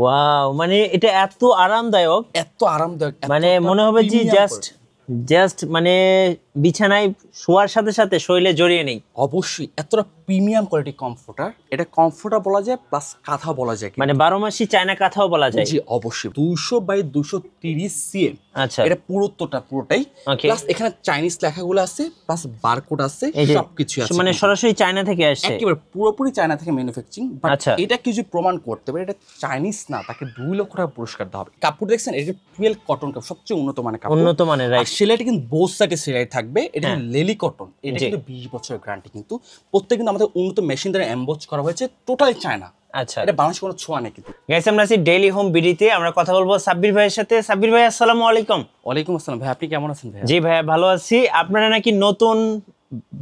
Wow, মানে এটা এত আরামদায়ক, এত আরামদায়ক, মানে মনে হবে যে জাস্ট জাস্ট মানে বিছানায় শোয়ার সাথে সাথে শরীরে জড়িয়ে নেই। অবশ্যই এতটা প্রিমিয়াম কোয়ালিটি কমফোর্টার, এটা কমফোর্টার বলা যায় প্লাস কাঁথা বলা যায়, মানে 12 মাসি চায়না কাঁথাও বলা যায়। জি অবশ্যই। 200 বাই 230 সিএম, আচ্ছা, এটা পুরোটাই প্লাস এখানে চাইনিজ লেখাগুলো আছে প্লাস বারকোড আছে, সবকিছু আছে, মানে সরাসরি চায়না থেকে আসছে, একেবারে পুরোপুরি চায়না থেকে ম্যানুফ্যাকচারিং। আচ্ছা, এটা কিছু প্রমাণ করতে পারে এটা চাইনিজ না, তাকে 2 লক্ষ টাকা পুরস্কার দেওয়া হবে। কাপড় দেখছেন, এটা 12 কটন কাপড়, সবচেয়ে উন্নত মানের কাপড়, উন্নত মানের, রাইট। সেলাইটা কিন্তু বোথ সাইডে সেলাই থাকবে, এটা লেলি কটন, এটা কিন্তু 20 বছরের গ্যারান্টি কিন্তু। প্রত্যেক কিন্তু আমাদের উন্নত মেশিন দ্বারা এমবোজ করা হয়েছে, টোটালি চায়না। আচ্ছা, এটা বাংলাদেশে কোনো ছোঁয়া নেই কিন্তু। গাইস, আমরা আছি ডেইলি হোম বিডিতে, আমরা কথা বলবো সাব্বির ভাইয়ের সাথে। সাব্বির ভাই, আসসালামু আলাইকুম। ওয়ালাইকুম আসসালাম ভাই, আপনি কেমন আছেন ভাই? জি ভাইয়া, ভালো আছি। আপনারা নাকি নতুন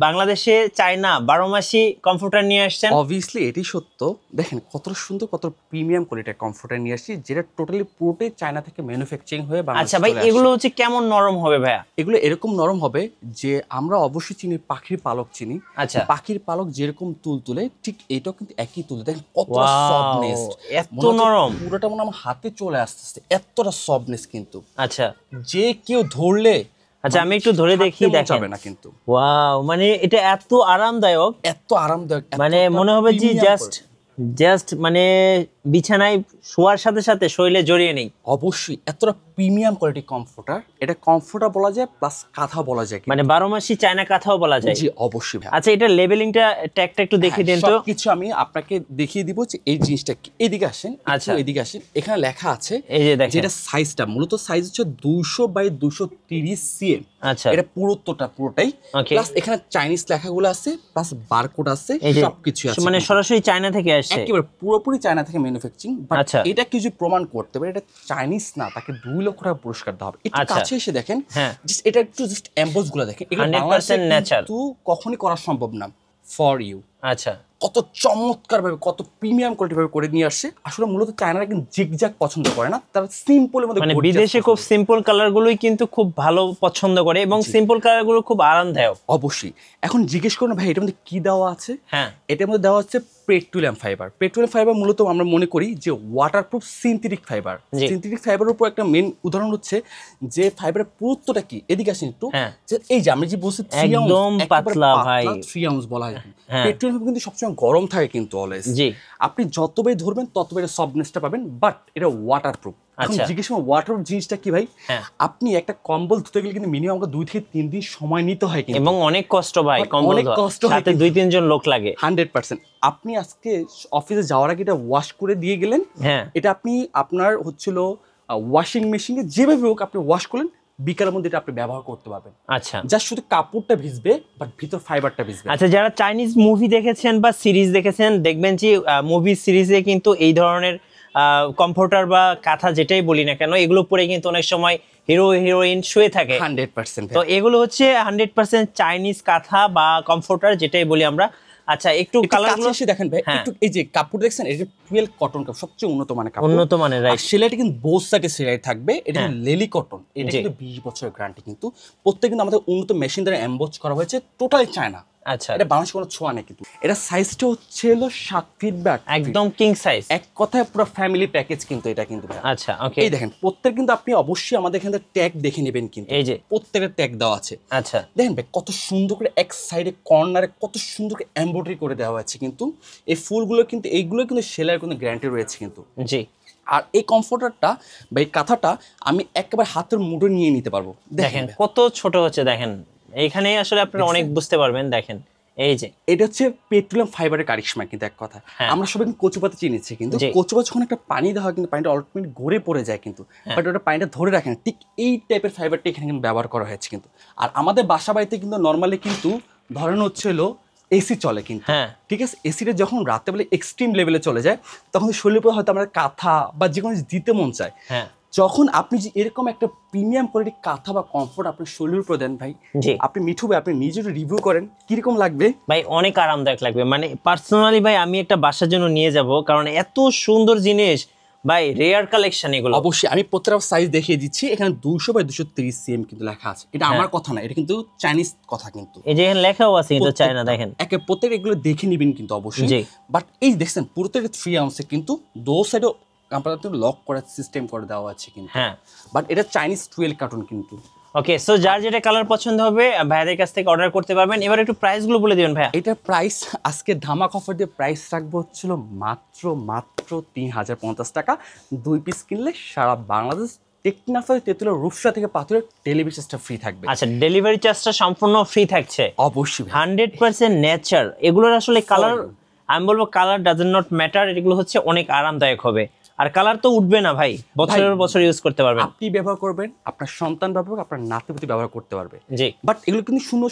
বাংলাদেশে চায়না 12 মাসি কমফোর্টার নিয়ে আসছেন? অবভিয়াসলি এটি সত্য। দেখেন কত সুন্দর, কত প্রিমিয়াম কোয়ালিটির কমফোর্টার নিয়ে আসছি, যেটা টোটালি পুরোটাই চায়না থেকে ম্যানুফ্যাকচারিং হয়ে বাংলাদেশে। আচ্ছা ভাই, এগুলো হচ্ছে কেমন নরম হবে ভাইয়া? এগুলো এরকম নরম হবে যে আমরা অবশ্যই চিনি, পাখির পালক চিনি। আচ্ছা, পাখির পালক যেরকম তুলে ঠিক এটাও কিন্তু একই তুলে। দেখেন কতটা সফটনেস, এত নরম, পুরোটা মনে আমার হাতে চলে আসতেছে, এতটা সফটনেস কিন্তু। আচ্ছা, যে কেউ ধরলে, আচ্ছা আমি একটু ধরে দেখি, দেখেন না কিন্তু। ওয়াও, মানে এটা এত আরামদায়ক, মানে মনে হবে যে জাস্ট জাস্ট মানে বিছানায় শোয়ার সাথে সাথে শরীরে জড়িয়ে নেই। অবশ্যই এতটা প্রিমিয়াম কোয়ালিটি কমফোর্টার, এটা কমফোর্টার বলা যায় প্লাস কাঁথা বলা যায়, মানে 12 মাসি চায়না কাঁথাও বলা যায়। জি অবশ্যই ভাই। আচ্ছা, এটা লেবেলিংটা ট্যাগটা একটু দেখিয়ে দেন তো। কিছু আমি আপনাকে দেখিয়ে দিব যে এই জিনিসটা কি। এদিকে আসেন, আচ্ছা এদিকে আসেন, এখানে লেখা আছে, এই যে দেখেন, যেটা সাইজটা মূলত সাইজ হচ্ছে 200 বাই 230 সিএম। আচ্ছা, এটা পুরোটাই প্লাস এখানে চাইনিজ লেখাগুলো আছে প্লাস বারকোড আছে, সবকিছু আছে, মানে সরাসরি চায়না থেকে আসছে, একেবারে পুরোপুরি চায়না থেকে ম্যানুফ্যাকচারিং। আচ্ছা, এটা কিছু প্রমাণ করতে পারে এটা চাইনিজ না, তাকে 2 লক্ষ টাকা পুরস্কার দেওয়া হবে। একটু কাছে এসে দেখেন, জাস্ট এটা একটু জাস্ট এমবোস গুলো দেখেন, এগুলো 100% ন্যাচারাল, কিন্তু কখনোই করা সম্ভব না। ফর ইউ, আচ্ছা, কত চমৎকার ভাবে, কত প্রিমিয়াম কোয়ালিটি ভাবে করে নিয়ে আসছে। আসলে মূলত চায়নারা কিন্তু জিগজ্যাগ পছন্দ করে না, তারা সিম্পল এর মধ্যে, মানে বিদেশে খুব সিম্পল কালার গুলোই কিন্তু খুব ভালো পছন্দ করে, এবং সিম্পল কালার গুলো খুব আরামদায়ক। অবশ্যই। এখন জিজ্ঞেস করুন ভাই, এটার মধ্যে কি দেওয়া আছে? হ্যাঁ, এটার মধ্যে দেওয়া হচ্ছে পেট্রোলিয়াম ফাইবার। পেট্রোলিয়াম ফাইবার মূলত আমরা মনে করি যে ওয়াটারপ্রুফ সিনথেটিক ফাইবার। সিনথেটিক ফাইবারের উপর একটা মেন উদাহরণ হচ্ছে যে ফাইবারের পুরুত্বটা কি। এদিকে আসেন একটু, এই যে আমি যে বলছি 3 আউন্স, একদম পাতলা ভাই, 3 আউন্স বলা হয়। পেট্রোলিয়াম কিন্তু সবসময় গরম থাকে কিন্তু অলওয়েজ। জি, আপনি যতবারই ধরবেন ততবারই সফটনেসটা পাবেন, বাট এটা ওয়াটারপ্রুফ। এখন জিজ্ঞেস করুন ওয়াটারপ্রুফ জিনিসটা কি ভাই? আপনি একটা কম্বল ধুতে গেলে কিন্তু মিনিমাম 2 থেকে 3 দিন সময় নিতে হয় কিন্তু, এবং অনেক কষ্ট ভাই, কম্বল সাথে 2-3 জন লোক লাগে। 100%। আপনি আজকে অফিসে যাওয়ার আগে এটা ওয়াশ করে দিয়ে গেলেন, এটা আপনি আপনার হচ্ছিল ওয়াশিং মেশিনে যেভাবে হোক আপনি ওয়াশ করলেন, বিকালের মধ্যে এটা আপনি ব্যবহার করতে পারবেন। আচ্ছা, জাস্ট শুধু কাপড়টা ভিজবে বাট ভিতর ফাইবারটা ভিজবে। আচ্ছা, যারা চাইনিজ মুভি দেখেছেন বা সিরিজ দেখেছেন, দেখবেন যে মুভি সিরিজে কিন্তু এই ধরনের কমফোর্টার বা কাঁথা যেটাই বলি না কেন, এগুলো পরে কিন্তু অনেক সময় হিরো হিরোইন শুয়ে থাকে। 100%। তো এগুলো হচ্ছে 100% চাইনিজ কাঁথা বা কমফোর্টার যেটাই বলি আমরা। আচ্ছা, একটু কালারগুলো এসে দেখেন ভাই, একটু এই যে কাপড় দেখছেন, এটা 12 কটন কাপড়, সবচেয়ে উন্নত মানের কাপড়, উন্নত মানের, রাইট। সেলাইটা কিন্তু বোথ সাইডে সেলাই থাকবে, এটা লেলি কটন, এটা কিন্তু 20 বছরের গ্যারান্টি কিন্তু। প্রত্যেক কিন্তু আমাদের উন্নত মেশিন দ্বারা এমবোজ করা হয়েছে, টোটালি চায়না। আচ্ছা, এটা বাংলাদেশে কোনো ছোঁয়া নেই কিন্তু। এটা সাইজটা হচ্ছে হলো 7 ফিট ব্যাক, একদম কিং সাইজ, এক কথায় পুরো ফ্যামিলি প্যাকেজ কিন্তু এটা কিন্তু। আচ্ছা, ওকে, এই দেখেন প্রত্যেক কিন্তু আপনি অবশ্যই আমাদের এখানে ট্যাগ দেখে নেবেন কিন্তু, এই যে প্রত্যেকের ট্যাগ দেওয়া আছে। আচ্ছা, দেখেন ভাই কত সুন্দর করে এক সাইডে কর্নারে কত সুন্দর করে এমব্রয়ডারি করে দেওয়া হয়েছে কিন্তু। এই ফুলগুলো কিন্তু, এইগুলো কিন্তু সেলাইয়ের কোনো গ্যারান্টি রয়েছে কিন্তু। জি, আর এই কমফোর্টারটা বা এই কাঁথাটা আমি একেবারে হাতের মুঠো নিয়ে নিতে পারবো। দেখেন কত ছোট হচ্ছে, দেখেন এইখানে আসলে আপনারা অনেক বুঝতে পারবেন। দেখেন এই যে এটা হচ্ছে পেট্রোলিয়াম ফাইবারের কারিশমা কিন্তু এক কথা। আমরা সবাই কচুপাতা চিনেছি কিন্তু কচুপাতা যখন একটা পানি দেওয়া হয় কিন্তু পানিটা অটোমেটিক গড়ে পড়ে যায় কিন্তু, বাট ওটা পানিটা ধরে রাখে না। ঠিক এই টাইপের ফাইবারটা এখানে কিন্তু ব্যবহার করা হয়েছে কিন্তু। আর আমাদের বাসা বাড়িতে কিন্তু নর্মালি কিন্তু ধরেন হচ্ছে হলো এসি চলে কিন্তু, ঠিক আছে। এসিটা যখন রাতে বেলা এক্সট্রিম লেভেলে চলে যায় তখন শরীরের উপর হয়তো আমরা কাঁথা বা যে কোনো দিতে মন চায়। যখন আপনি যে এরকম একটা প্রিমিয়াম কোয়ালিটি কাঁথা বা কমফোর্ট আপনার শরীরের উপর দেন ভাই, আপনি মিঠু ভাই আপনি নিজে রিভিউ করেন কিরকম লাগবে ভাই? অনেক আরামদায়ক লাগবে। মানে পার্সোনালি ভাই আমি একটা বাসার জন্য নিয়ে যাব, কারণ এত সুন্দর জিনিস ভাই, রেয়ার কালেকশন এগুলো। অবশ্যই আমি প্রত্যেকটা সাইজ দেখিয়ে দিচ্ছি। এখানে 200 বাই 230 সিএম কিন্তু লেখা আছে। এটা আমার কথা না, এটা কিন্তু চাইনিজ কথা কিন্তু। এই যে এখানে লেখাও আছে কিন্তু চায়না, দেখেন প্রত্যেক এগুলো দেখে নেবেন কিন্তু অবশ্যই। বাট এই দেখছেন পুরোটা 3 আউন্সে কিন্তু দো সাইডে আপাতত লক করার সিস্টেম করে দেওয়া আছে কিন্তু, হ্যাঁ বাট এটা চাইনিজ টুয়েল কার্টুন কিন্তু। ওকে, সো যার যেটা কালার পছন্দ হবে ভাইয়াদের কাছ থেকে অর্ডার করতে পারবেন। এবার একটু প্রাইসগুলো বলে দিবেন ভাইয়া। এটার প্রাইস আজকে ধামাক অফার দিয়ে প্রাইস রাখবো হচ্ছিল মাত্র 3050 টাকা। 2 পিস কিনলে সারা বাংলাদেশ টেকনাফের তেতুলা রূপসা থেকে পাথরের ডেলিভারি চার্জটা ফ্রি থাকবে। আচ্ছা, ডেলিভারি চার্জটা সম্পূর্ণ ফ্রি থাকছে? অবশ্যই 100% নেচার। এগুলোর আসলে কালার, আমি বলবো কালার ডাজ নট ম্যাটার, এগুলো হচ্ছে অনেক আরামদায়ক হবে। আর কালার তো উঠবে না ভাই, বছরের বছর ইউজ করতে পারবেন। আপনি ব্যবহার করবেন, আপনার সন্তান ব্যবহার করবে, আপনার নাতিপুতি ব্যবহার করতে পারবে। জি, বাট এগুলো কিন্তু সুন্দর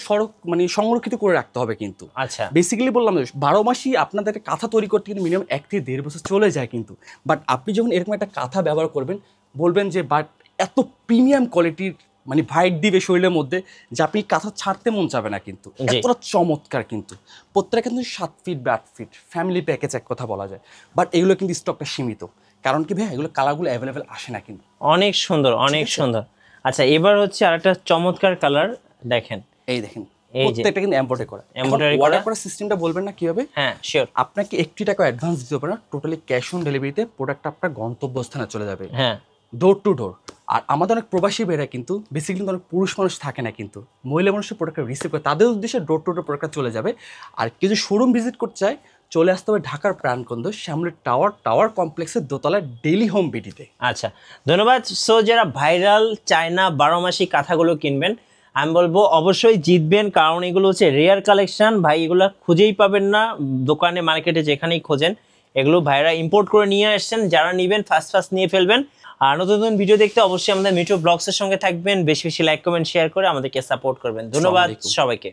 মানে সংরক্ষিত করে রাখতে হবে কিন্তু। আচ্ছা, বেসিক্যালি বললাম 12 মাসই আপনাদের একটা কাঁথা তৈরি করতে কিন্তু মিনিমাম 1 থেকে 1.5 বছর চলে যায় কিন্তু। বাট আপনি যখন এরকম একটা কাঁথা ব্যবহার করবেন, বলবেন যে বাট এত প্রিমিয়াম কোয়ালিটির মানে ভাইট দিবে শরীরের মধ্যে যে আপনি কাঁথা ছাড়তে মন যাবে না কিন্তু। এতটা চমৎকার কিন্তু। প্রত্যেকটা কিন্তু 7 ফিট বা 8 ফিট ফ্যামিলি প্যাকেজ এক কথা বলা যায়। বাট এগুলো কিন্তু স্টকটা সীমিত, কারণ কি ভাই এগুলো কালারগুলো অ্যাভেলেবেল আসে না কিন্তু। অনেক সুন্দর, অনেক সুন্দর। আচ্ছা, এবার হচ্ছে আরেকটা চমৎকার কালার দেখেন, এই দেখেন এই যে প্রত্যেকটা কিন্তু এমব্রয়ডারি করা। এমব্রয়ডারি অর্ডার করার সিস্টেমটা বলবেন না কিভাবে? হ্যাঁ শিওর। আপনাকে 1 টাকা অ্যাডভান্স দিতে হবে না, টোটালি ক্যাশ অন ডেলিভারিতে প্রোডাক্ট আপনার গন্তব্যস্থানে চলে যাবে, হ্যাঁ ডোর টু ডোর। আর আমাদের অনেক প্রবাসী বেরা কিন্তু বেসিক্যালি কিন্তু অনেক পুরুষ মানুষ থাকে না কিন্তু, মহিলা মানুষের প্রোডাক্টটা রিসিভ করে তাদের উদ্দেশ্যে ডোর টু ডোর প্রোডাক্টটা চলে যাবে। আর কিছু শোরুম ভিজিট করতে চায়, চলে আসতে হবে ঢাকার প্রাণকেন্দ্র শ্যামলী টাওয়ার কমপ্লেক্সের দোতলায় ডেইলি হোম বিডিতে। আচ্ছা, ধন্যবাদ। সো যারা ভাইরাল চায়না 12 মাসি কাঁথাগুলো কিনবেন, আমি বলবো অবশ্যই জিতবেন, কারণ এগুলো হচ্ছে রেয়ার কালেকশন ভাই, এগুলো খুঁজেই পাবেন না দোকানে মার্কেটে যেখানেই খোঁজেন। এগুলো ভাইরা ইম্পোর্ট করে নিয়ে আসছেন, যারা নেবেন ফার্স্ট নিয়ে ফেলবেন। আর নতুন নতুন ভিডিও দেখতে অবশ্যই আমাদের মিঠু ব্লগসের সঙ্গে থাকবেন, বেশি বেশি লাইক কমেন্ট শেয়ার করে আমাদেরকে সাপোর্ট করবেন। ধন্যবাদ সবাইকে।